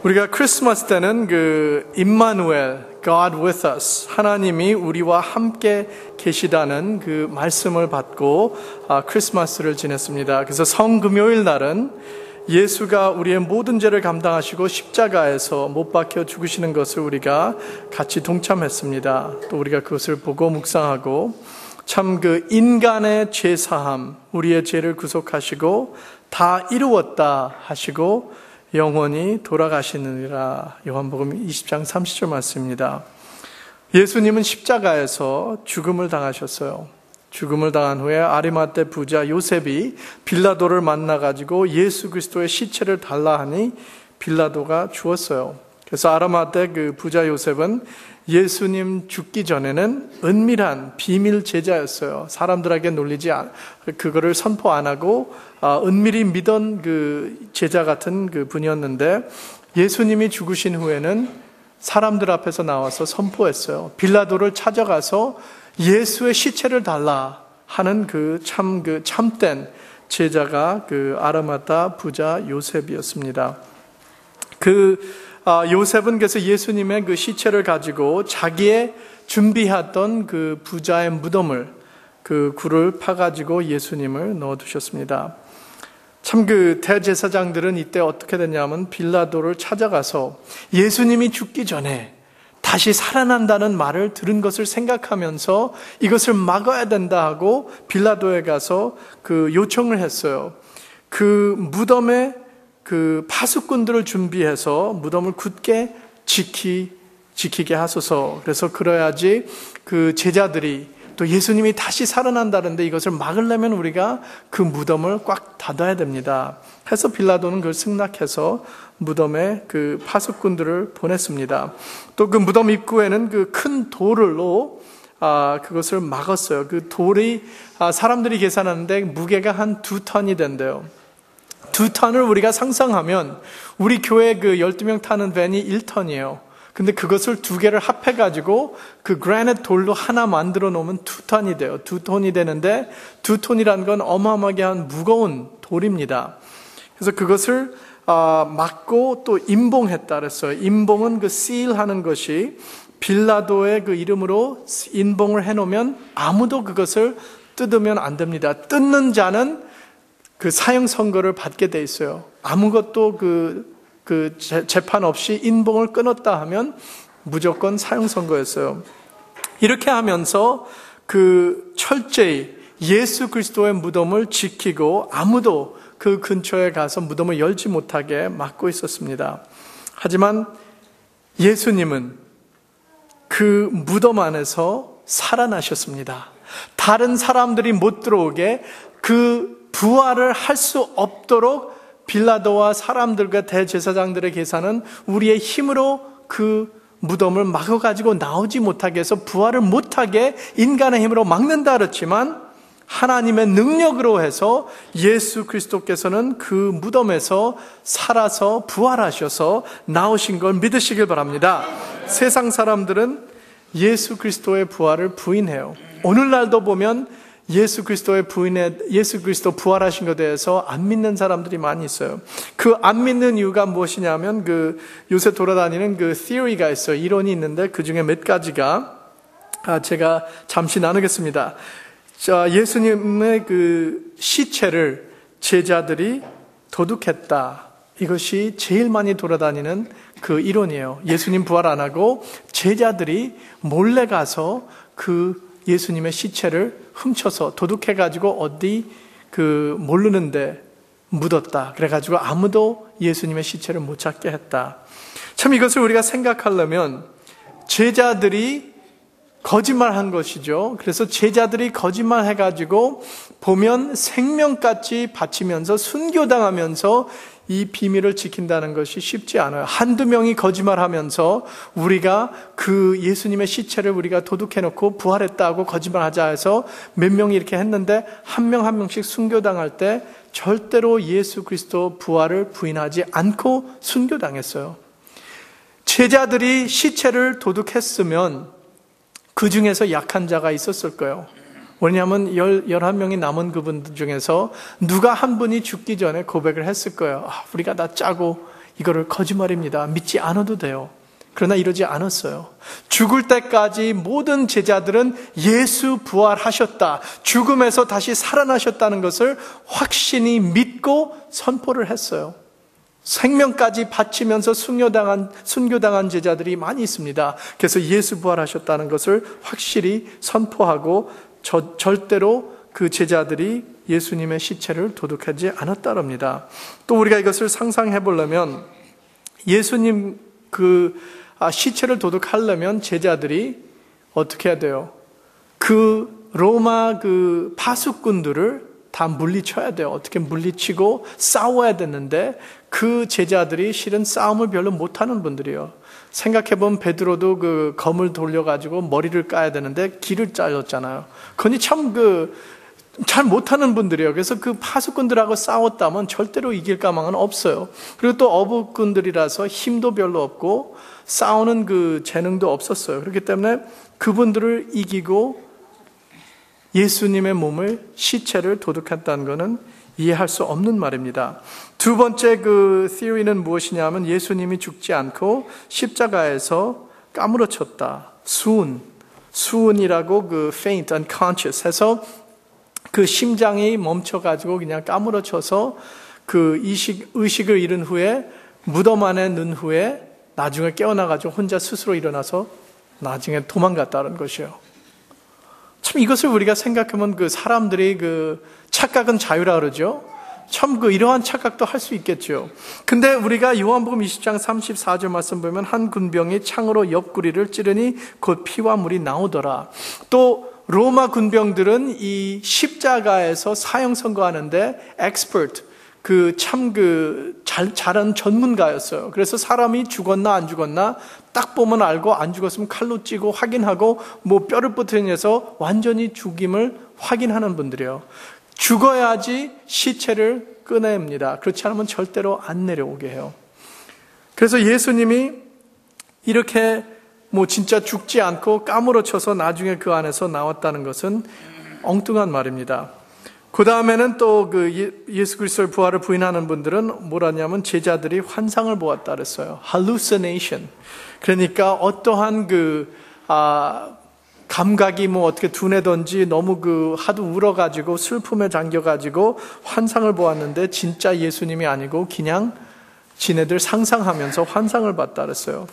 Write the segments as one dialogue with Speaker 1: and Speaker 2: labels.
Speaker 1: 우리가 크리스마스 때는 그 임마누엘, God with us, 하나님이 우리와 함께 계시다는 그 말씀을 받고 크리스마스를 지냈습니다. 그래서 성금요일 날은 예수가 우리의 모든 죄를 감당하시고 십자가에서 못 박혀 죽으시는 것을 우리가 같이 동참했습니다. 또 우리가 그것을 보고 묵상하고 참 그 인간의 죄 사함, 우리의 죄를 구속하시고 다 이루었다 하시고 영원히 돌아가시느니라. 요한복음 20장 30절 말씀입니다. 예수님은 십자가에서 죽음을 당하셨어요. 죽음을 당한 후에 아리마대 부자 요셉이 빌라도를 만나가지고 예수 그리스도의 시체를 달라 하니 빌라도가 주었어요. 그래서 아리마대 그 부자 요셉은 예수님 죽기 전에는 은밀한 비밀 제자였어요. 사람들에게 그거를 선포 안 하고 은밀히 믿던 그 제자 같은 그 분이었는데 예수님이 죽으신 후에는 사람들 앞에서 나와서 선포했어요. 빌라도를 찾아가서 예수의 시체를 달라 하는 그 참된 제자가 그 아리마다 부자 요셉이었습니다. 요셉은 그래서 예수님의 그 시체를 가지고 자기의 준비했던 그 부자의 무덤을 그 굴을 파가지고 예수님을 넣어두셨습니다. 참 그 대제사장들은 이때 어떻게 됐냐면 빌라도를 찾아가서 예수님이 죽기 전에 다시 살아난다는 말을 들은 것을 생각하면서 이것을 막아야 된다 하고 빌라도에 가서 그 요청을 했어요. 그 무덤에 그 파수꾼들을 준비해서 무덤을 굳게 지키게 하소서. 그래서 그래야지 그 제자들이 또 예수님이 다시 살아난다는데 이것을 막으려면 우리가 그 무덤을 꽉 닫아야 됩니다. 해서 빌라도는 그걸 승낙해서 무덤에 그 파수꾼들을 보냈습니다. 또 그 무덤 입구에는 그 큰 돌로 그것을 막았어요. 그 돌이 사람들이 계산하는데 무게가 한 2톤이 된대요. 2톤을 우리가 상상하면 우리 교회 그 12명 타는 밴이 1톤이에요. 근데 그것을 2개를 합해가지고 그 그라나이트 돌로 하나 만들어 놓으면 2톤이 돼요. 2톤이 되는데 2톤이라는 건 어마어마하게 한 무거운 돌입니다. 그래서 그것을 막고 또 임봉했다 그랬어요. 임봉은 그 seal 하는 것이 빌라도의 그 이름으로 임봉을 해놓으면 아무도 그것을 뜯으면 안 됩니다. 뜯는 자는 그 사형 선고를 받게 돼 있어요. 아무것도 재판 없이 인봉을 끊었다 하면 무조건 사형 선고였어요. 이렇게 하면서 그 철저히 예수 그리스도의 무덤을 지키고 아무도 그 근처에 가서 무덤을 열지 못하게 막고 있었습니다. 하지만 예수님은 그 무덤 안에서 살아나셨습니다. 다른 사람들이 못 들어오게 그 부활을 할 수 없도록 빌라도와 사람들과 대제사장들의 계산은 우리의 힘으로 그 무덤을 막아가지고 나오지 못하게 해서 부활을 못하게 인간의 힘으로 막는다 그렇지만 하나님의 능력으로 해서 예수 그리스도께서는 그 무덤에서 살아서 부활하셔서 나오신 걸 믿으시길 바랍니다. 세상 사람들은 예수 그리스도의 부활을 부인해요. 오늘날도 보면 예수 그리스도 부활하신 것에 대해서 안 믿는 사람들이 많이 있어요. 그 안 믿는 이유가 무엇이냐면 그 요새 돌아다니는 그 theory가 있어요. 이론이 있는데 그 중에 몇 가지가 제가 잠시 나누겠습니다. 자, 예수님의 그 시체를 제자들이 도둑했다. 이것이 제일 많이 돌아다니는 그 이론이에요. 예수님 부활 안 하고 제자들이 몰래 가서 그 예수님의 시체를 훔쳐서 도둑해가지고 어디 모르는데 묻었다. 그래가지고 아무도 예수님의 시체를 못 찾게 했다. 참 이것을 우리가 생각하려면 제자들이 거짓말한 것이죠. 그래서 제자들이 거짓말해가지고 보면 생명같이 바치면서 순교당하면서 이 비밀을 지킨다는 것이 쉽지 않아요. 한두 명이 거짓말하면서 우리가 그 예수님의 시체를 우리가 도둑해놓고 부활했다고 거짓말하자 해서 몇 명이 이렇게 했는데 한 명 한 명씩 순교당할 때 절대로 예수 그리스도 부활을 부인하지 않고 순교당했어요. 제자들이 시체를 도둑했으면 그 중에서 약한 자가 있었을 거예요. 왜냐하면 11명이 남은 그분들 중에서 누가 한 분이 죽기 전에 고백을 했을 거예요. 우리가 다 짜고 이거를 거짓말입니다. 믿지 않아도 돼요. 그러나 이러지 않았어요. 죽을 때까지 모든 제자들은 예수 부활하셨다, 죽음에서 다시 살아나셨다는 것을 확신히 믿고 선포를 했어요. 생명까지 바치면서 순교당한 제자들이 많이 있습니다. 그래서 예수 부활하셨다는 것을 확실히 선포하고 절대로 그 제자들이 예수님의 시체를 도둑하지 않았다고 합니다. 또 우리가 이것을 상상해 보려면 예수님 시체를 도둑하려면 제자들이 어떻게 해야 돼요? 그 로마 파수꾼들을 다 물리쳐야 돼요. 어떻게 물리치고 싸워야 되는데 그 제자들이 실은 싸움을 별로 못하는 분들이에요. 생각해보면 베드로도 검을 돌려가지고 머리를 까야 되는데 길을 잘렸잖아요. 그니 참 잘 못하는 분들이에요. 그래서 그 파수꾼들하고 싸웠다면 절대로 이길 가망은 없어요. 그리고 또 어부꾼들이라서 힘도 별로 없고 싸우는 재능도 없었어요. 그렇기 때문에 그분들을 이기고 예수님의 시체를 도둑했다는 것은 이해할 수 없는 말입니다. 두 번째 theory는 무엇이냐면 예수님이 죽지 않고 십자가에서 까무러쳤다. 수은이라고 faint, unconscious 해서 심장이 멈춰가지고 그냥 까무러쳐서 의식을 잃은 후에 무덤 안에 넣은 후에 나중에 깨어나가지고 혼자 스스로 일어나서 나중에 도망갔다는 것이에요. 참 이것을 우리가 생각하면 사람들이 착각은 자유라 그러죠. 참 이러한 착각도 할 수 있겠죠. 근데 우리가 요한복음 20장 34절 말씀 보면 한 군병이 창으로 옆구리를 찌르니 곧 피와 물이 나오더라. 또 로마 군병들은 이 십자가에서 사형 선고하는데 expert, 잘하는 전문가였어요. 그래서 사람이 죽었나 안 죽었나 딱 보면 알고 안 죽었으면 칼로 찌고 확인하고 뼈를 부러뜨려서 완전히 죽임을 확인하는 분들이에요. 죽어야지 시체를 꺼냅니다. 그렇지 않으면 절대로 안 내려오게 해요. 그래서 예수님이 이렇게 진짜 죽지 않고 까무러쳐서 나중에 그 안에서 나왔다는 것은 엉뚱한 말입니다. 그 다음에는 또 예수 그리스도의 부활을 부인하는 분들은 뭐라냐면 제자들이 환상을 보았다 그랬어요. hallucination. 그러니까 어떠한 감각이 어떻게 둔해던지 너무 하도 울어가지고 슬픔에 잠겨가지고 환상을 보았는데 진짜 예수님이 아니고 그냥 지네들 상상하면서 환상을 봤다 그랬어요.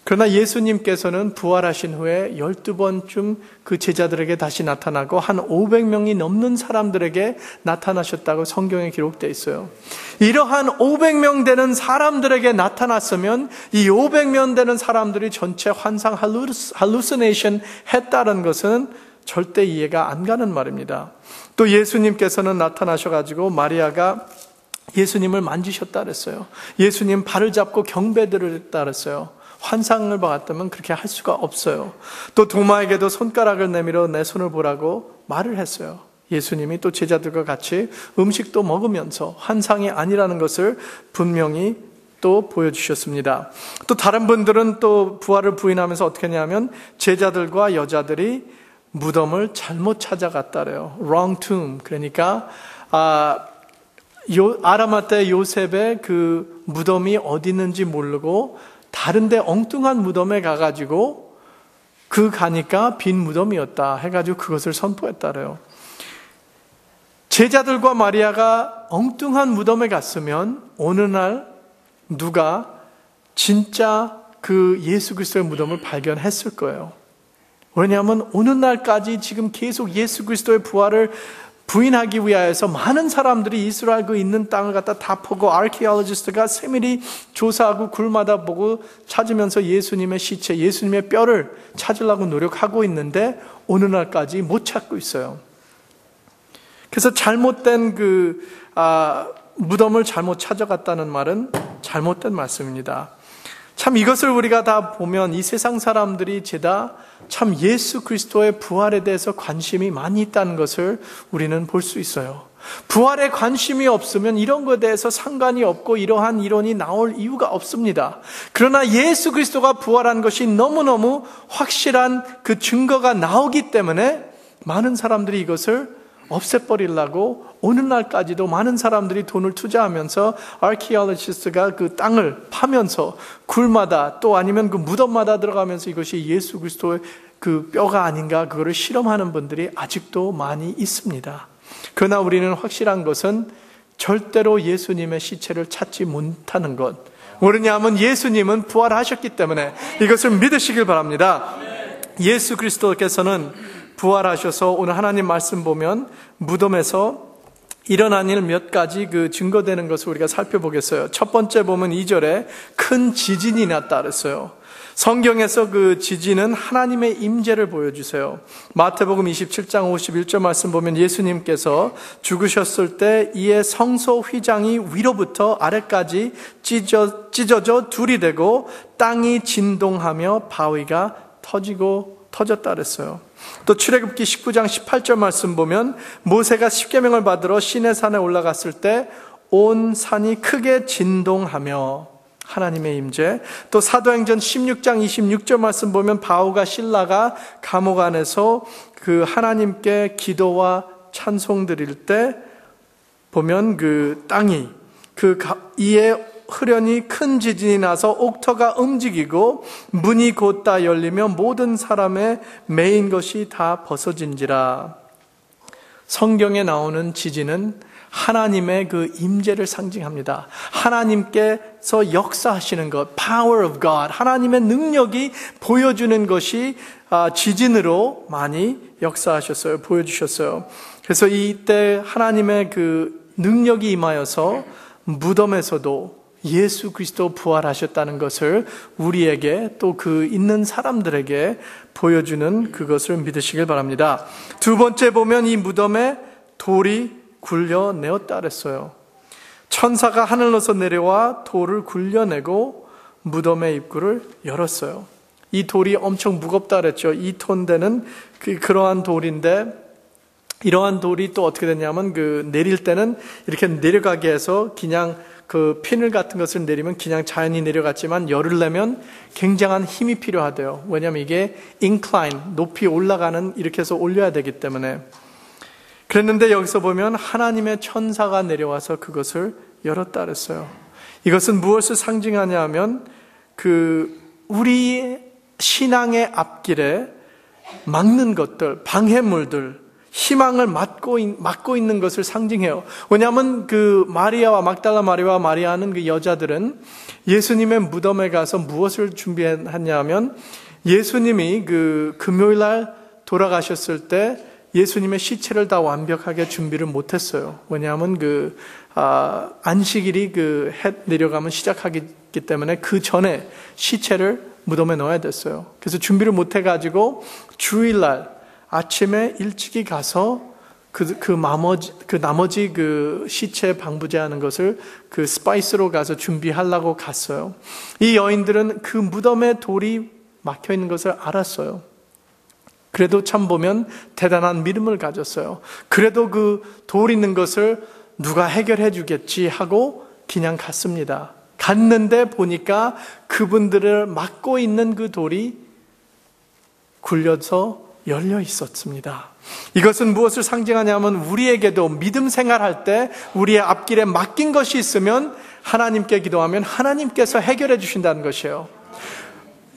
Speaker 1: 그러나 예수님께서는 부활하신 후에 12번쯤 그 제자들에게 다시 나타나고 한 500명이 넘는 사람들에게 나타나셨다고 성경에 기록되어 있어요. 이러한 500명 되는 사람들에게 나타났으면 이 500명 되는 사람들이 전체 환상 hallucination 했다는 것은 절대 이해가 안 가는 말입니다. 또 예수님께서는 나타나셔가지고 마리아가 예수님을 만지셨다 그랬어요. 예수님 발을 잡고 경배드렸다 그랬어요. 환상을 봤다면 그렇게 할 수가 없어요. 또 도마에게도 손가락을 내밀어 내 손을 보라고 말을 했어요. 예수님이 또 제자들과 같이 음식도 먹으면서 환상이 아니라는 것을 분명히 또 보여주셨습니다. 또 다른 분들은 또 부활을 부인하면서 어떻게 했냐면 제자들과 여자들이 무덤을 잘못 찾아갔다래요. wrong tomb. 그러니까 아라마떼 요셉의 무덤이 어디 있는지 모르고 다른데 엉뚱한 무덤에 가가지고 가니까 빈 무덤이었다 해가지고 그것을 선포했다래요. 제자들과 마리아가 엉뚱한 무덤에 갔으면 어느 날 누가 진짜 예수 그리스도의 무덤을 발견했을 거예요. 왜냐하면 오는 날까지 지금 계속 예수 그리스도의 부활을 부인하기 위하여서 많은 사람들이 이스라엘 있는 땅을 갖다 다 보고 아르키올로지스트가 세밀히 조사하고 굴마다 보고 찾으면서 예수님의 시체, 예수님의 뼈를 찾으려고 노력하고 있는데 어느 날까지 못 찾고 있어요. 그래서 잘못된 무덤을 잘못 찾아갔다는 말은 잘못된 말씀입니다. 참 이것을 우리가 다 보면 이 세상 사람들이 죄다 참 예수 그리스도의 부활에 대해서 관심이 많이 있다는 것을 우리는 볼 수 있어요. 부활에 관심이 없으면 이런 것에 대해서 상관이 없고 이러한 이론이 나올 이유가 없습니다. 그러나 예수 그리스도가 부활한 것이 너무너무 확실한 증거가 나오기 때문에 많은 사람들이 이것을 없애버리려고 오늘날까지도 많은 사람들이 돈을 투자하면서 아키올로지스트가 그 땅을 파면서 굴마다 또 아니면 그 무덤마다 들어가면서 이것이 예수 그리스도의 그 뼈가 아닌가 그거를 실험하는 분들이 아직도 많이 있습니다. 그러나 우리는 확실한 것은 절대로 예수님의 시체를 찾지 못하는 것. 왜냐하면 예수님은 부활하셨기 때문에 이것을 믿으시길 바랍니다. 예수 그리스도께서는 부활하셔서 오늘 하나님 말씀 보면 무덤에서 일어난 일 몇 가지 그 증거되는 것을 우리가 살펴보겠어요. 첫 번째 보면 2절에 큰 지진이 났다 그랬어요. 성경에서 그 지진은 하나님의 임재를 보여주세요. 마태복음 27장 51절 말씀 보면 예수님께서 죽으셨을 때 이에 성소 휘장이 위로부터 아래까지 찢어져 둘이 되고 땅이 진동하며 바위가 터졌다 그랬어요. 또 출애굽기 19장 18절 말씀 보면 모세가 십계명을 받으러 시내산에 올라갔을 때 온 산이 크게 진동하며 하나님의 임재. 또 사도행전 16장 26절 말씀 보면 바울과 실라가 감옥 안에서 그 하나님께 기도와 찬송 드릴 때 보면 그 땅이 이에 흐려니 큰 지진이 나서 옥터가 움직이고 문이 곧다 열리며 모든 사람의 매인 것이 다 벗어진지라. 성경에 나오는 지진은 하나님의 그 임재를 상징합니다. 하나님께서 역사하시는 것, power of God, 하나님의 능력이 보여주는 것이 지진으로 많이 역사하셨어요. 보여주셨어요. 그래서 이때 하나님의 그 능력이 임하여서 무덤에서도 예수 그리스도 부활하셨다는 것을 우리에게 또 그 있는 사람들에게 보여주는 그것을 믿으시길 바랍니다. 두 번째 보면 이 무덤에 돌이 굴려내었다 그랬어요. 천사가 하늘로서 내려와 돌을 굴려내고 무덤의 입구를 열었어요. 이 돌이 엄청 무겁다 그랬죠. 2톤 되는 그러한 돌인데 이러한 돌이 또 어떻게 됐냐면 내릴 때는 이렇게 내려가게 해서 그냥 그 피늘 같은 것을 내리면 그냥 자연히 내려갔지만 열을 내면 굉장한 힘이 필요하대요. 왜냐하면 이게 incline, 높이 올라가는 이렇게 해서 올려야 되기 때문에. 그랬는데 여기서 보면 하나님의 천사가 내려와서 그것을 열었다 그랬어요. 이것은 무엇을 상징하냐 하면 우리 신앙의 앞길에 막는 것들, 방해물들, 희망을 막고 있는 것을 상징해요. 왜냐하면 마리아와 막달라 마리아와 마리아는 그 여자들은 예수님의 무덤에 가서 무엇을 준비했냐 하면 예수님이 금요일 날 돌아가셨을 때 예수님의 시체를 다 완벽하게 준비를 못했어요. 왜냐하면 안식일이 해 내려가면 시작하기 때문에 그 전에 시체를 무덤에 넣어야 됐어요. 그래서 준비를 못해가지고 주일날 아침에 일찍이 가서 나머지 시체 방부제하는 것을 스파이스로 가서 준비하려고 갔어요. 이 여인들은 그 무덤에 돌이 막혀 있는 것을 알았어요. 그래도 참 보면 대단한 믿음을 가졌어요. 그래도 돌 있는 것을 누가 해결해 주겠지 하고 그냥 갔습니다. 갔는데 보니까 그분들을 막고 있는 그 돌이 굴려서 열려 있었습니다. 이것은 무엇을 상징하냐면 우리에게도 믿음 생활할 때 우리의 앞길에 맡긴 것이 있으면 하나님께 기도하면 하나님께서 해결해 주신다는 것이에요.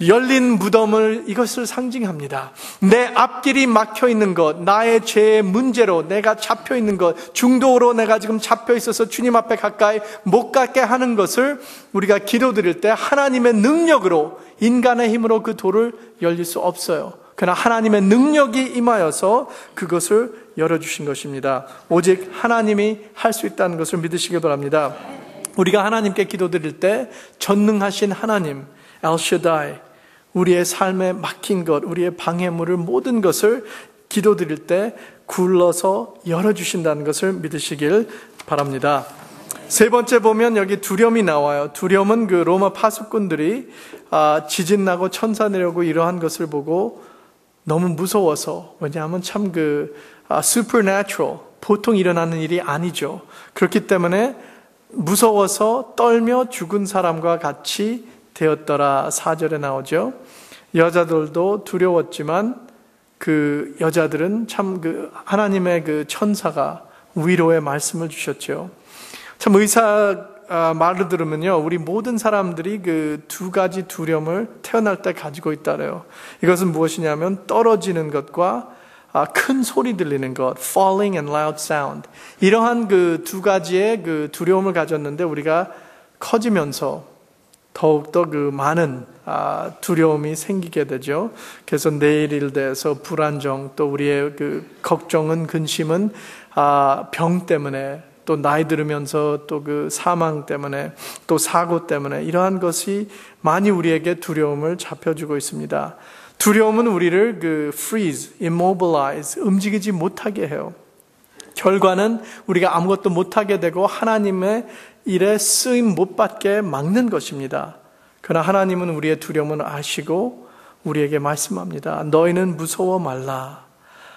Speaker 1: 열린 무덤을 이것을 상징합니다. 내 앞길이 막혀 있는 것, 나의 죄의 문제로 내가 잡혀 있는 것, 중독으로 내가 지금 잡혀 있어서 주님 앞에 가까이 못 가게 하는 것을 우리가 기도드릴 때 하나님의 능력으로, 인간의 힘으로 그 돌을 열릴 수 없어요. 그러나 하나님의 능력이 임하여서 그것을 열어주신 것입니다. 오직 하나님이 할 수 있다는 것을 믿으시기 바랍니다. 우리가 하나님께 기도드릴 때 전능하신 하나님, 엘샤다이, 우리의 삶에 막힌 것, 우리의 방해물을 모든 것을 기도드릴 때 굴러서 열어주신다는 것을 믿으시길 바랍니다. 세 번째 보면 여기 두려움이 나와요. 두려움은 로마 파수꾼들이 지진 나고 천사 내려오고 이러한 것을 보고 너무 무서워서, 왜냐하면 참 supernatural, 보통 일어나는 일이 아니죠. 그렇기 때문에 무서워서 떨며 죽은 사람과 같이 되었더라 4절에 나오죠. 여자들도 두려웠지만 그 여자들은 참 그 하나님의 그 천사가 위로의 말씀을 주셨죠. 참 의사 말을 들으면요, 우리 모든 사람들이 그 두 가지 두려움을 태어날 때 가지고 있다래요. 이것은 무엇이냐면 떨어지는 것과 큰 소리 들리는 것, falling and loud sound. 이러한 그 두 가지의 그 두려움을 가졌는데 우리가 커지면서 더욱더 그 많은 두려움이 생기게 되죠. 그래서 내일에 대해서 불안정, 또 우리의 그 걱정은, 근심은 병 때문에, 또 나이 들으면서 또 그 사망 때문에, 또 사고 때문에, 이러한 것이 많이 우리에게 두려움을 잡혀주고 있습니다. 두려움은 우리를 그 freeze, immobilize, 움직이지 못하게 해요. 결과는 우리가 아무것도 못하게 되고 하나님의 일에 쓰임 못 받게 막는 것입니다. 그러나 하나님은 우리의 두려움을 아시고 우리에게 말씀합니다. 너희는 무서워 말라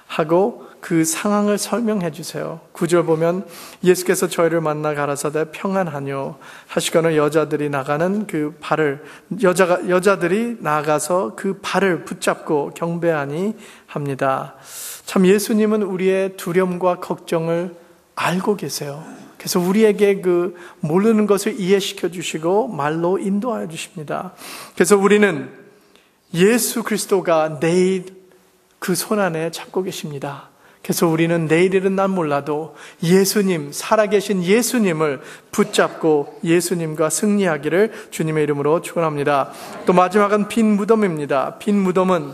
Speaker 1: 하고 그 상황을 설명해 주세요. 9절 보면 예수께서 저희를 만나 가라사대 평안하뇨 하시거늘 여자들이 나가는 그 발을 여자들이 나가서 그 발을 붙잡고 경배하니 합니다. 참 예수님은 우리의 두려움과 걱정을 알고 계세요. 그래서 우리에게 그 모르는 것을 이해시켜 주시고 말로 인도하여 주십니다. 그래서 우리는 예수 그리스도가 내일 그 손안에 잡고 계십니다. 그래서 우리는 내일은 난 몰라도 예수님, 살아계신 예수님을 붙잡고 예수님과 승리하기를 주님의 이름으로 축원합니다. 또 마지막은 빈 무덤입니다. 빈 무덤은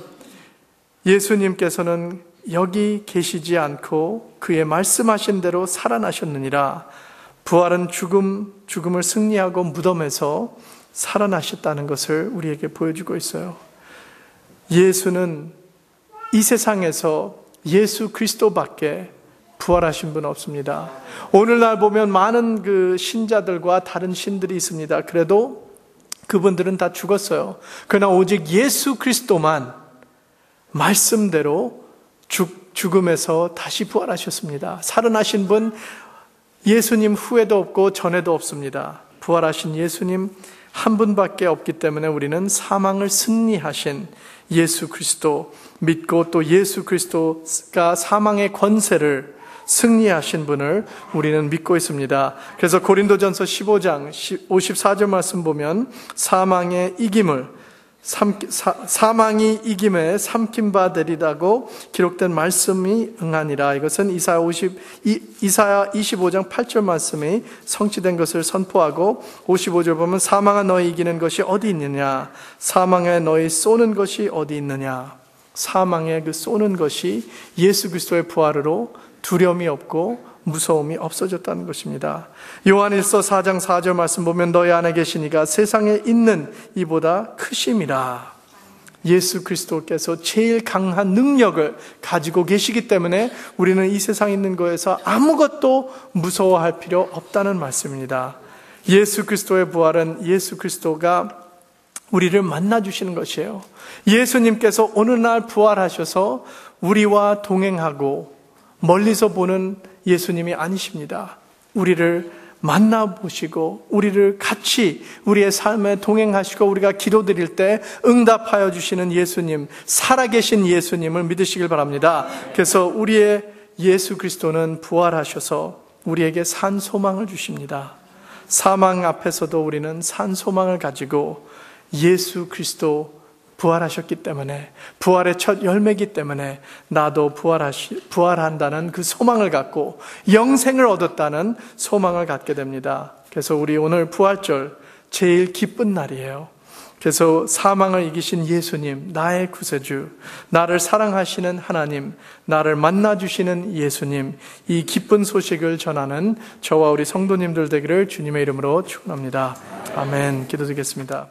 Speaker 1: 예수님께서는 여기 계시지 않고 그의 말씀하신 대로 살아나셨느니라. 부활은 죽음을 승리하고 무덤에서 살아나셨다는 것을 우리에게 보여주고 있어요. 예수는 이 세상에서 예수 그리스도밖에 부활하신 분 없습니다. 오늘날 보면 많은 그 신자들과 다른 신들이 있습니다. 그래도 그분들은 다 죽었어요. 그러나 오직 예수 그리스도만 말씀대로 죽음에서 다시 부활하셨습니다. 살아나신 분 예수님 후에도 없고 전에도 없습니다. 부활하신 예수님 한 분밖에 없기 때문에 우리는 사망을 승리하신 예수 그리스도 믿고 또 예수 그리스도가 사망의 권세를 승리하신 분을 우리는 믿고 있습니다. 그래서 고린도전서 15장 54절 말씀 보면 사망이 이김에 삼킨 바 되리라고 기록된 말씀이 응하니라. 이것은 이사야 25장 8절 말씀이 성취된 것을 선포하고 55절 보면 사망아 너희 이기는 것이 어디 있느냐, 사망에 너희 쏘는 것이 어디 있느냐. 사망에 그 쏘는 것이 예수 그리스도의 부활으로 두려움이 없고 무서움이 없어졌다는 것입니다. 요한일서 4장 4절 말씀 보면 너희 안에 계시니가 세상에 있는 이보다 크심이라. 예수 그리스도께서 제일 강한 능력을 가지고 계시기 때문에 우리는 이 세상에 있는 거에서 아무것도 무서워할 필요 없다는 말씀입니다. 예수 그리스도의 부활은 예수 그리스도가 우리를 만나주시는 것이에요. 예수님께서 어느 날 부활하셔서 우리와 동행하고 멀리서 보는 예수님이 아니십니다. 우리를 만나보시고 우리를 같이 우리의 삶에 동행하시고 우리가 기도드릴 때 응답하여 주시는 예수님, 살아계신 예수님을 믿으시길 바랍니다. 그래서 우리의 예수 그리스도는 부활하셔서 우리에게 산 소망을 주십니다. 사망 앞에서도 우리는 산 소망을 가지고 예수 그리스도 부활하셨기 때문에, 부활의 첫 열매이기 때문에 나도 부활한다는 그 소망을 갖고 영생을 얻었다는 소망을 갖게 됩니다. 그래서 우리 오늘 부활절 제일 기쁜 날이에요. 그래서 사망을 이기신 예수님, 나의 구세주, 나를 사랑하시는 하나님, 나를 만나주시는 예수님, 이 기쁜 소식을 전하는 저와 우리 성도님들 되기를 주님의 이름으로 축원합니다. 아멘. 기도드리겠습니다.